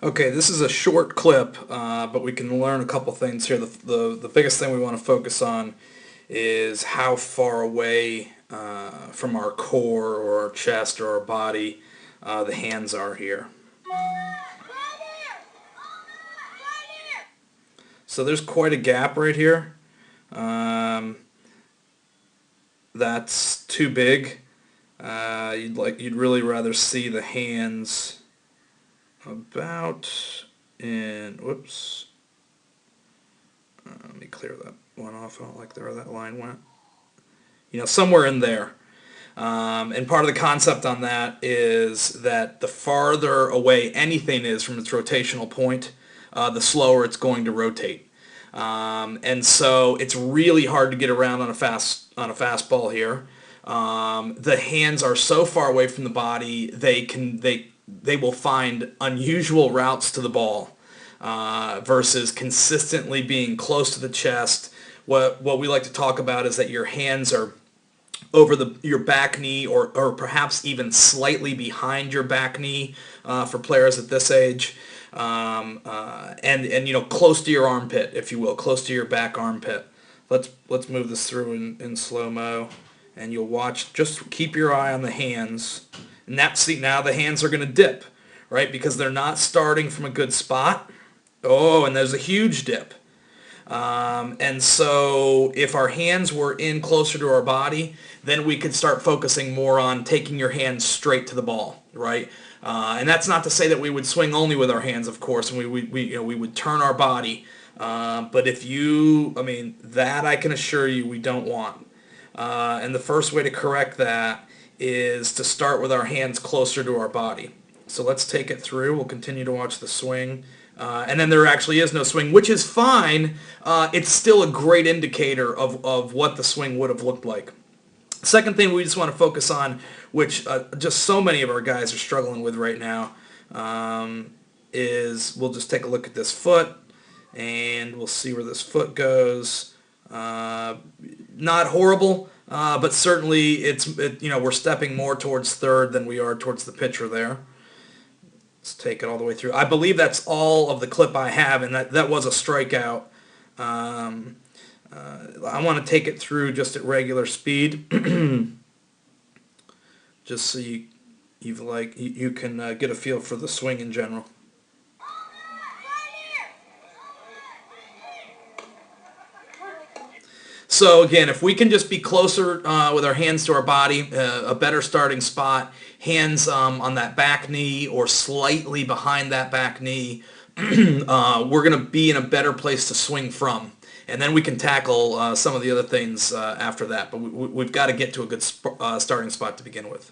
Okay, this is a short clip, but we can learn a couple things here. The biggest thing we want to focus on is how far away from our core or our chest or our body the hands are here. So there's quite a gap right here. Um, that's too big. You'd really rather see the hands about in, whoops, let me clear that one off. I don't like where that line went. Somewhere in there. And part of the concept on that is that the farther away anything is from its rotational point, the slower it's going to rotate. And so it's really hard to get around on a fastball here. The hands are so far away from the body, they will find unusual routes to the ball versus consistently being close to the chest. What we like to talk about is that your hands are over your back knee or perhaps even slightly behind your back knee for players at this age. And close to your armpit, if you will, close to your back armpit. Let's move this through in slow-mo, and you'll watch. Just keep your eye on the hands. And now the hands are going to dip, right? Because they're not starting from a good spot. Oh, and there's a huge dip. And so if our hands were in closer to our body, then we could start focusing more on taking your hands straight to the ball, right? And that's not to say that we would swing only with our hands, of course, and we would turn our body. But that I can assure you we don't want. And the first way to correct that is to start with our hands closer to our body. So let's take it through. We'll continue to watch the swing. And then there actually is no swing, which is fine. It's still a great indicator of what the swing would have looked like. Second thing we just want to focus on, which just so many of our guys are struggling with right now, is we'll just take a look at this foot, and we'll see where this foot goes. Not horrible, but certainly we're stepping more towards third than we are towards the pitcher there. Let's take it all the way through. I believe that's all of the clip I have, and that was a strikeout. I want to take it through just at regular speed, just so you can get a feel for the swing in general. So again, if we can just be closer with our hands to our body, a better starting spot, hands on that back knee or slightly behind that back knee, we're going to be in a better place to swing from. And then we can tackle some of the other things after that. But we've got to get to a good starting spot to begin with.